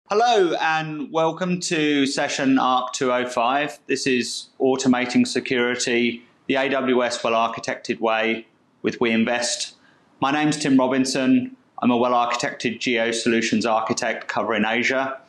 Hello and welcome to session ARC 205. This is Automating Security the AWS Well-Architected Way with WeInvest. My name's Tim Robinson. I'm a well-architected geo-solutions architect covering Asia.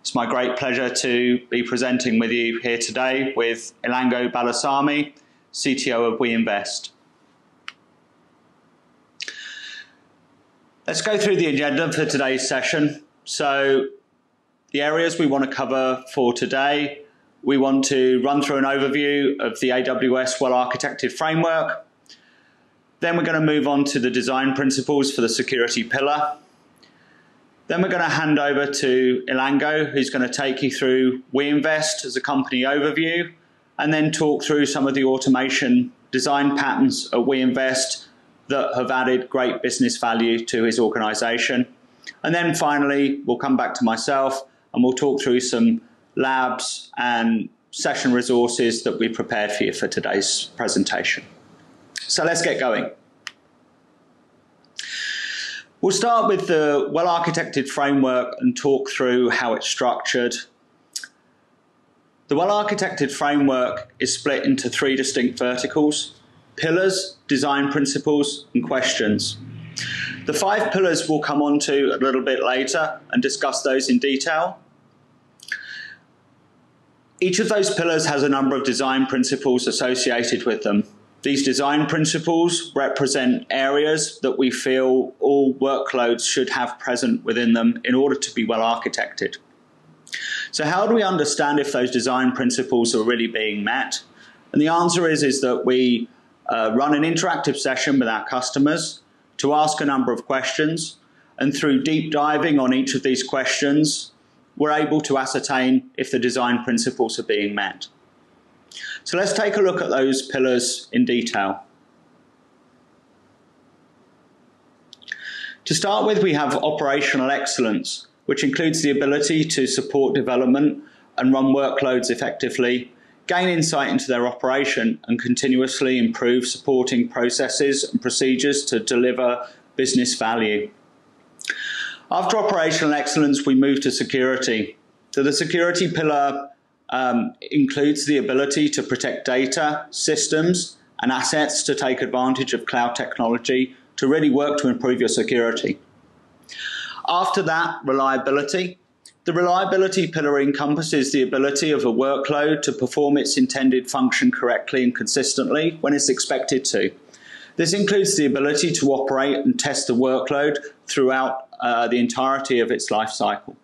It's my great pleasure to be presenting with you here today with Ilango Balasamy, CTO of WeInvest. Let's go through the agenda for today's session. So, the areas we want to cover for today, we want to run through an overview of the AWS Well-Architected Framework. Then we're going to move on to the design principles for the security pillar. Then we're going to hand over to Ilango, who's going to take you through WeInvest as a company overview, and then talk through some of the automation design patterns at WeInvest that have added great business value to his organization. And then finally, we'll come back to myself and we'll talk through some labs and session resources that we prepared for you for today's presentation. So let's get going. We'll start with the well-architected framework and talk through how it's structured. The well-architected framework is split into three distinct verticals: pillars, design principles, and questions. The 5 pillars we'll come on to a little bit later and discuss those in detail. Each of those pillars has a number of design principles associated with them. These design principles represent areas that we feel all workloads should have present within them in order to be well architected. So how do we understand if those design principles are really being met? And the answer is that we run an interactive session with our customers to ask a number of questions, and through deep diving on each of these questions, we're able to ascertain if the design principles are being met. So let's take a look at those pillars in detail. To start with, we have operational excellence, which includes the ability to support development and run workloads effectively, gain insight into their operation, and continuously improve supporting processes and procedures to deliver business value. After operational excellence, we move to security. So the security pillar includes the ability to protect data, systems, and assets to take advantage of cloud technology to really work to improve your security. After that, reliability. The reliability pillar encompasses the ability of a workload to perform its intended function correctly and consistently when it's expected to. This includes the ability to operate and test the workload throughout the entirety of its life cycle.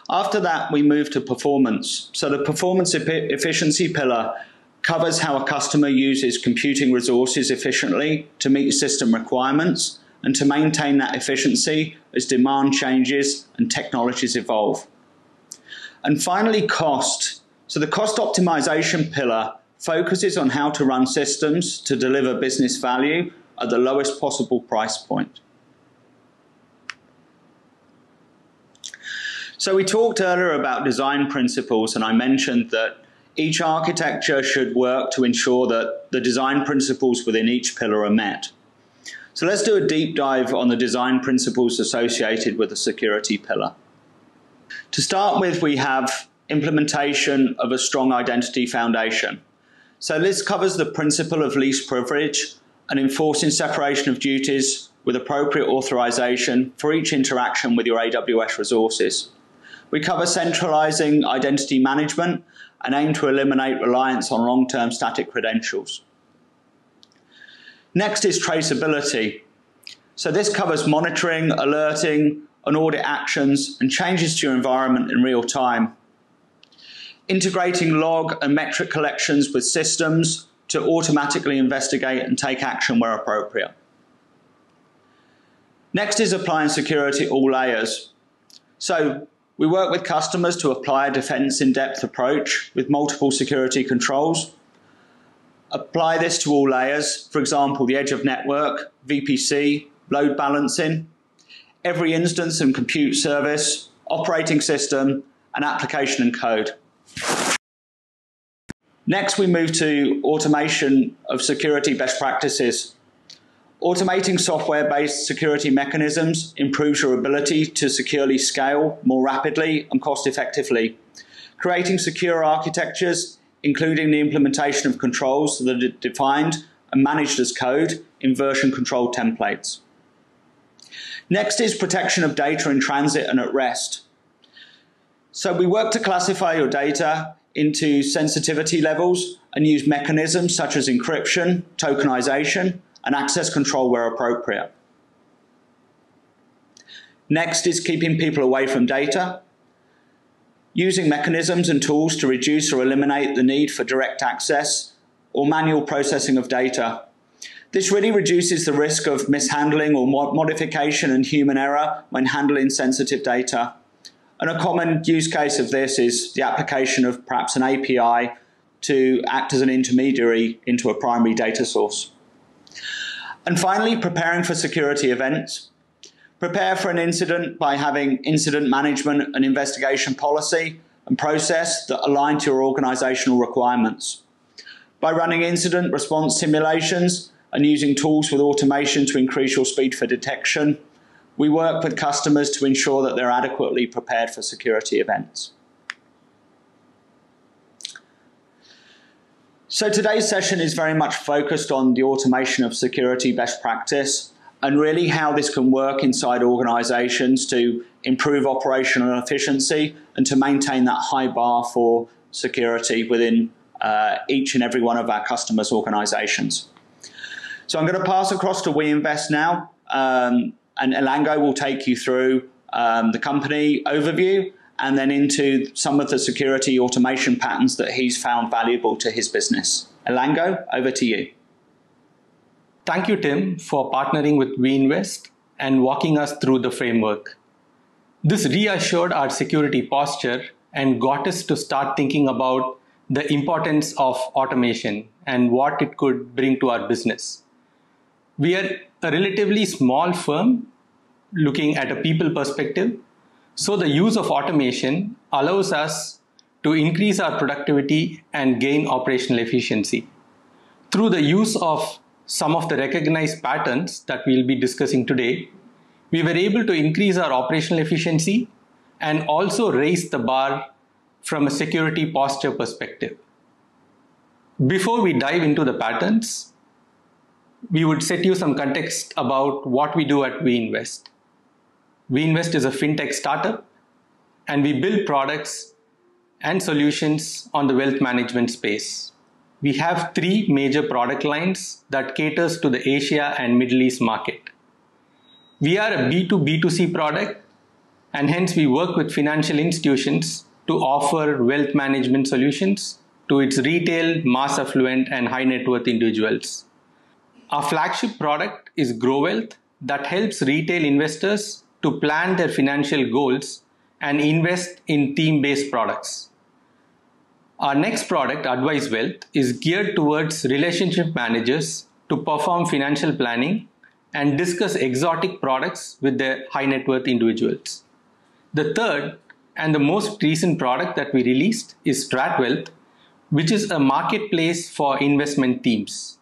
After that, we move to performance. So the performance efficiency pillar covers how a customer uses computing resources efficiently to meet system requirements and to maintain that efficiency as demand changes and technologies evolve. And finally, cost. So the cost optimization pillar focuses on how to run systems to deliver business value at the lowest possible price point. So we talked earlier about design principles, and I mentioned that each architecture should work to ensure that the design principles within each pillar are met. So let's do a deep dive on the design principles associated with the security pillar. To start with, we have implementation of a strong identity foundation. So this covers the principle of least privilege and enforcing separation of duties with appropriate authorization for each interaction with your AWS resources. We cover centralizing identity management and aim to eliminate reliance on long-term static credentials. Next is traceability. So this covers monitoring, alerting, and audit actions and changes to your environment in real time. Integrating log and metric collections with systems to automatically investigate and take action where appropriate. Next is applying security at all layers. So we work with customers to apply a defense in-depth approach with multiple security controls. Apply this to all layers, for example, the edge of network, VPC, load balancing, every instance and compute service, operating system, and application and code. Next, we move to automation of security best practices. Automating software-based security mechanisms improves your ability to securely scale more rapidly and cost-effectively. Creating secure architectures, including the implementation of controls that are defined and managed as code in version control templates. Next is protection of data in transit and at rest. So we work to classify your data into sensitivity levels and use mechanisms such as encryption, tokenization, and access control where appropriate. Next is keeping people away from data, using mechanisms and tools to reduce or eliminate the need for direct access or manual processing of data. This really reduces the risk of mishandling or modification and human error when handling sensitive data. And a common use case of this is the application of perhaps an API to act as an intermediary into a primary data source. And finally, preparing for security events. Prepare for an incident by having incident management and investigation policy and process that align to your organizational requirements. By running incident response simulations and using tools with automation to increase your speed for detection, we work with customers to ensure that they're adequately prepared for security events. So today's session is very much focused on the automation of security best practice and really how this can work inside organizations to improve operational efficiency and to maintain that high bar for security within each and every one of our customers' organizations. So I'm going to pass across to WeInvest now, and Elango will take you through the company overview and then into some of the security automation patterns that he's found valuable to his business. Elango, over to you. Thank you, Tim, for partnering with WeInvest and walking us through the framework. This reassured our security posture and got us to start thinking about the importance of automation and what it could bring to our business. We are a relatively small firm looking at a people perspective, so the use of automation allows us to increase our productivity and gain operational efficiency. Through the use of some of the recognized patterns that we'll be discussing today, we were able to increase our operational efficiency and also raise the bar from a security posture perspective. Before we dive into the patterns, we would set you some context about what we do at WeInvest. WeInvest is a fintech startup, and we build products and solutions on the wealth management space. We have three major product lines that caters to the Asia and Middle East market. We are a B2B2C product, and hence we work with financial institutions to offer wealth management solutions to its retail, mass affluent, and high net worth individuals. Our flagship product is Grow Wealth that helps retail investors to plan their financial goals and invest in theme-based products. Our next product, Advise Wealth, is geared towards relationship managers to perform financial planning and discuss exotic products with their high net worth individuals. The third and the most recent product that we released is Strat Wealth, which is a marketplace for investment themes.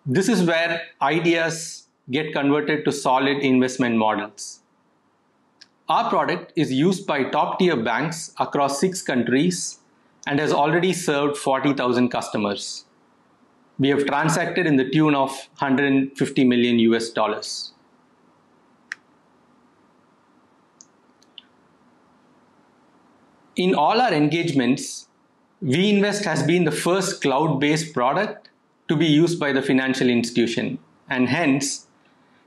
This is where ideas get converted to solid investment models. Our product is used by top-tier banks across 6 countries and has already served 40,000 customers. We have transacted in the tune of $150 million US. In all our engagements, WeInvest has been the first cloud-based product to be used by the financial institution, and hence,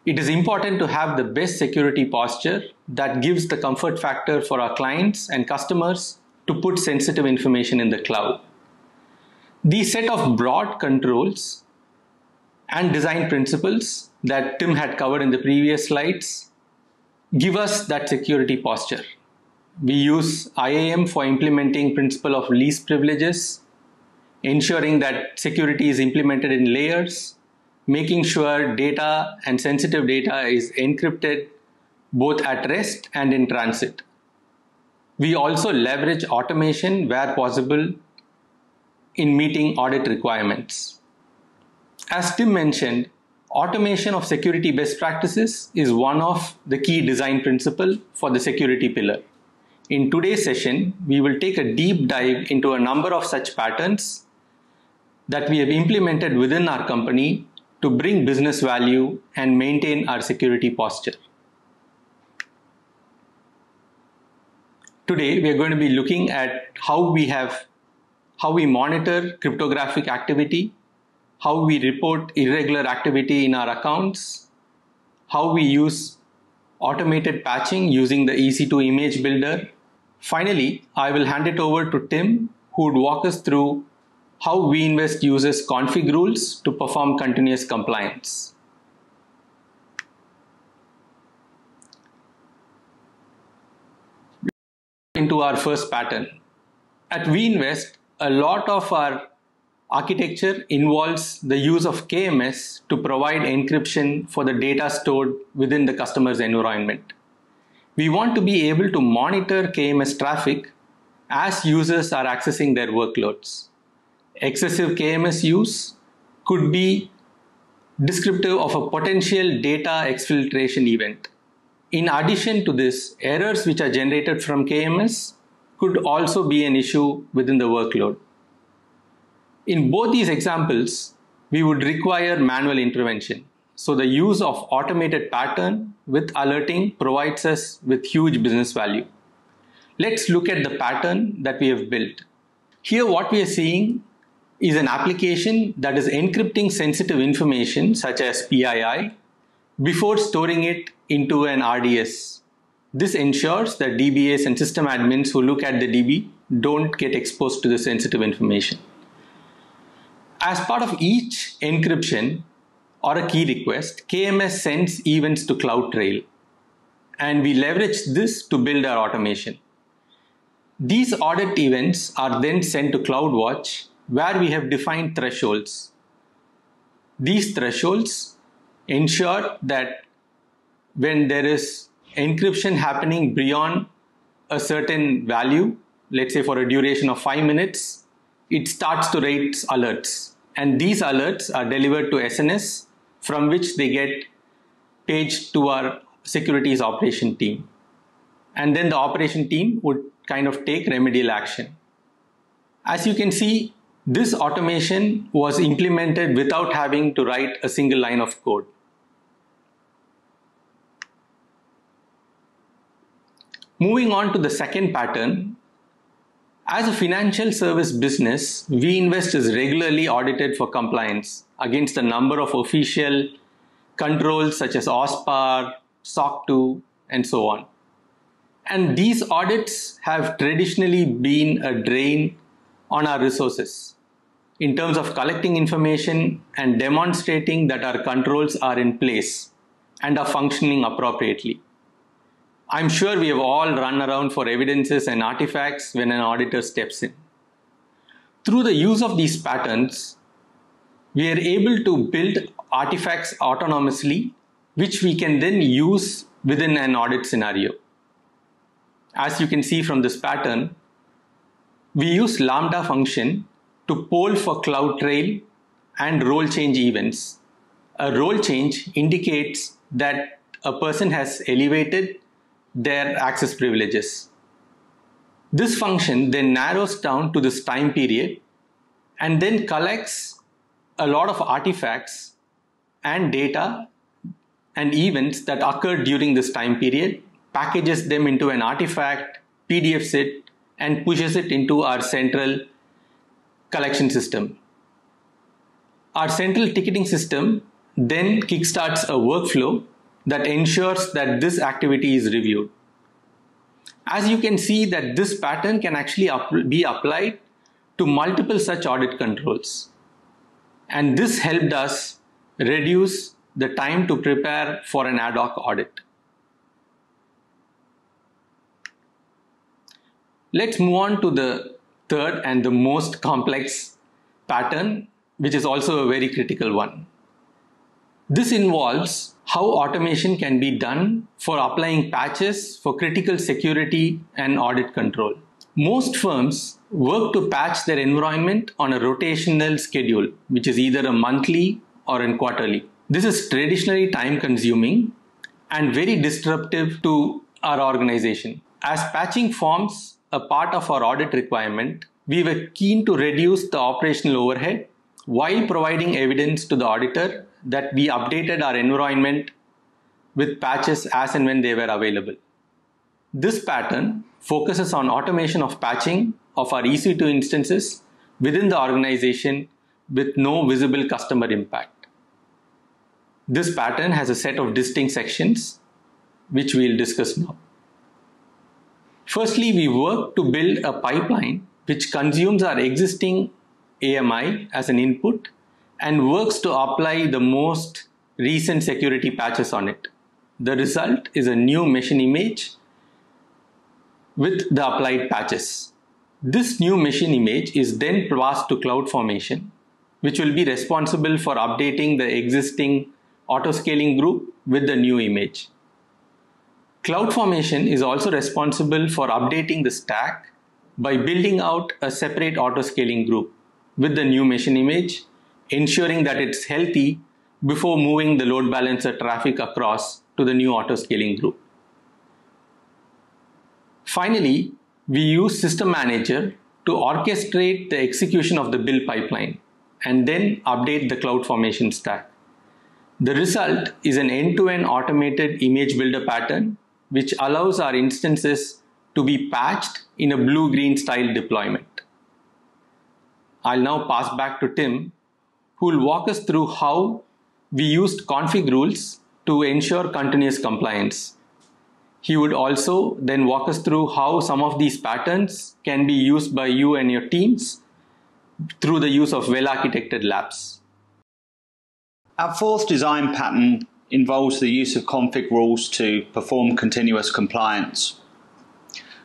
it is important to have the best security posture that gives the comfort factor for our clients and customers to put sensitive information in the cloud. These set of broad controls and design principles that Tim had covered in the previous slides give us that security posture. We use IAM for implementing principle of least privileges, ensuring that security is implemented in layers, making sure data and sensitive data is encrypted both at rest and in transit. We also leverage automation where possible in meeting audit requirements. As Tim mentioned, automation of security best practices is one of the key design principles for the security pillar. In today's session, we will take a deep dive into a number of such patterns that we have implemented within our company to bring business value and maintain our security posture. Today, we are going to be looking at how we monitor cryptographic activity, how we report irregular activity in our accounts, how we use automated patching using the EC2 image builder. Finally, I will hand it over to Tim, who would walk us through how WeInvest uses config rules to perform continuous compliance. Into our first pattern. At WeInvest, a lot of our architecture involves the use of KMS to provide encryption for the data stored within the customer's environment. We want to be able to monitor KMS traffic as users are accessing their workloads. Excessive KMS use could be descriptive of a potential data exfiltration event. In addition to this, errors which are generated from KMS could also be an issue within the workload. In both these examples, we would require manual intervention. So the use of automated pattern with alerting provides us with huge business value. Let's look at the pattern that we have built. Here what we are seeing is an application that is encrypting sensitive information such as PII before storing it into an RDS. This ensures that DBAs and system admins who look at the DB don't get exposed to the sensitive information. As part of each encryption or a key request, KMS sends events to CloudTrail, and we leverage this to build our automation. These audit events are then sent to CloudWatch, where we have defined thresholds. These thresholds ensure that when there is encryption happening beyond a certain value, let's say for a duration of 5 minutes, it starts to raise alerts. And these alerts are delivered to SNS, from which they get paged to our securities operation team. And then the operation team would kind of take remedial action. As you can see, this automation was implemented without having to write a single line of code. Moving on to the second pattern, as a financial service business, WeInvest is regularly audited for compliance against a number of official controls such as OSPAR, SOC 2, and so on. And these audits have traditionally been a drain on our resources in terms of collecting information and demonstrating that our controls are in place and are functioning appropriately. I'm sure we have all run around for evidences and artifacts when an auditor steps in. Through the use of these patterns, we are able to build artifacts autonomously, which we can then use within an audit scenario. As you can see from this pattern, we use Lambda function to poll for CloudTrail and role change events. A role change indicates that a person has elevated their access privileges. This function then narrows down to this time period and then collects a lot of artifacts and data and events that occurred during this time period, packages them into an artifact, PDFs it, and pushes it into our central collection system. Our central ticketing system then kickstarts a workflow that ensures that this activity is reviewed. As you can see that this pattern can actually be applied to multiple such audit controls. And this helped us reduce the time to prepare for an ad hoc audit. Let's move on to the third and the most complex pattern, which is also a very critical one. This involves how automation can be done for applying patches for critical security and audit control. Most firms work to patch their environment on a rotational schedule, which is either a monthly or a quarterly. This is traditionally time consuming and very disruptive to our organization. As patching forms a part of our audit requirement, we were keen to reduce the operational overhead while providing evidence to the auditor that we updated our environment with patches as and when they were available. This pattern focuses on automation of patching of our EC2 instances within the organization with no visible customer impact. This pattern has a set of distinct sections, which we'll discuss now. Firstly, we work to build a pipeline which consumes our existing AMI as an input and works to apply the most recent security patches on it. The result is a new machine image with the applied patches. This new machine image is then passed to CloudFormation, which will be responsible for updating the existing autoscaling group with the new image. CloudFormation is also responsible for updating the stack by building out a separate autoscaling group with the new machine image, ensuring that it's healthy before moving the load balancer traffic across to the new autoscaling group. Finally, we use System Manager to orchestrate the execution of the build pipeline and then update the CloudFormation stack. The result is an end-to-end automated image builder pattern which allows our instances to be patched in a blue-green style deployment. I'll now pass back to Tim, who will walk us through how we used config rules to ensure continuous compliance. He would also then walk us through how some of these patterns can be used by you and your teams through the use of well-architected labs. Our fourth design pattern involves the use of config rules to perform continuous compliance.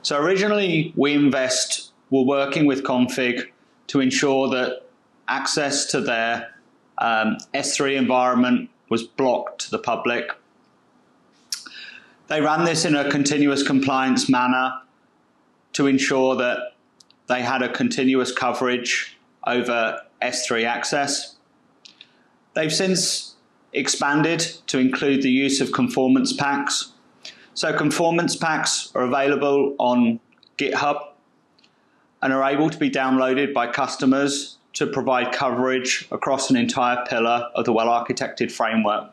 So originally, WeInvest were working with config to ensure that access to their S3 environment was blocked to the public. They ran this in a continuous compliance manner to ensure that they had a continuous coverage over S3 access. They've since expanded to include the use of conformance packs. So conformance packs are available on GitHub and are able to be downloaded by customers to provide coverage across an entire pillar of the well-architected framework.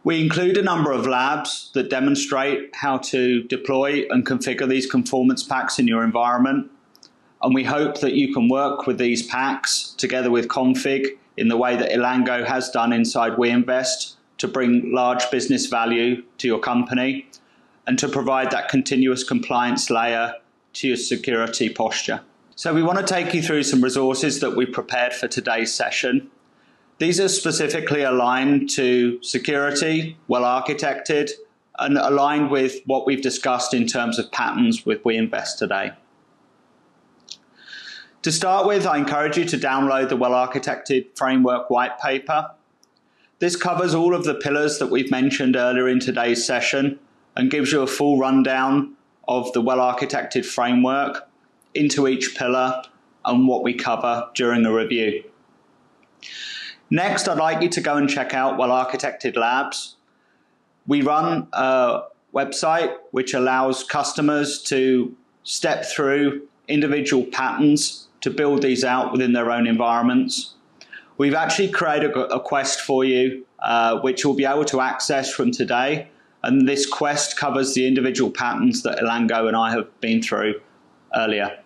We include a number of labs that demonstrate how to deploy and configure these conformance packs in your environment. And we hope that you can work with these packs together with config in the way that Elango has done inside WeInvest to bring large business value to your company and to provide that continuous compliance layer to your security posture. So we want to take you through some resources that we prepared for today's session. These are specifically aligned to security, well-architected, and aligned with what we've discussed in terms of patterns with WeInvest today. To start with, I encourage you to download the Well-Architected Framework white paper. This covers all of the pillars that we've mentioned earlier in today's session and gives you a full rundown of the Well-Architected Framework into each pillar and what we cover during the review. Next, I'd like you to go and check out Well-Architected Labs. We run a website which allows customers to step through individual patterns to build these out within their own environments. We've actually created a quest for you, which you'll be able to access from today. And this quest covers the individual patterns that Elango and I have been through earlier.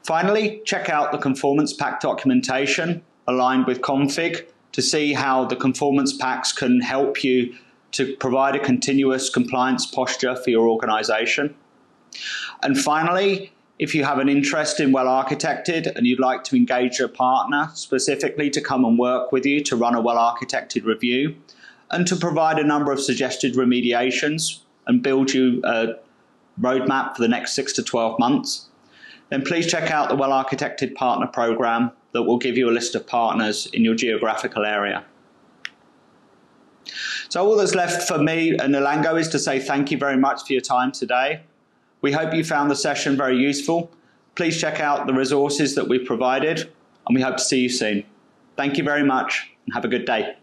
Finally, check out the conformance pack documentation aligned with config to see how the conformance packs can help you to provide a continuous compliance posture for your organization. And finally, if you have an interest in well-architected and you'd like to engage a partner specifically to come and work with you to run a well-architected review and to provide a number of suggested remediations and build you a roadmap for the next 6 to 12 months, then please check out the Well-Architected Partner Program that will give you a list of partners in your geographical area. So all that's left for me and Elango is to say thank you very much for your time today. We hope you found the session very useful. Please check out the resources that we've provided, and we hope to see you soon. Thank you very much and have a good day.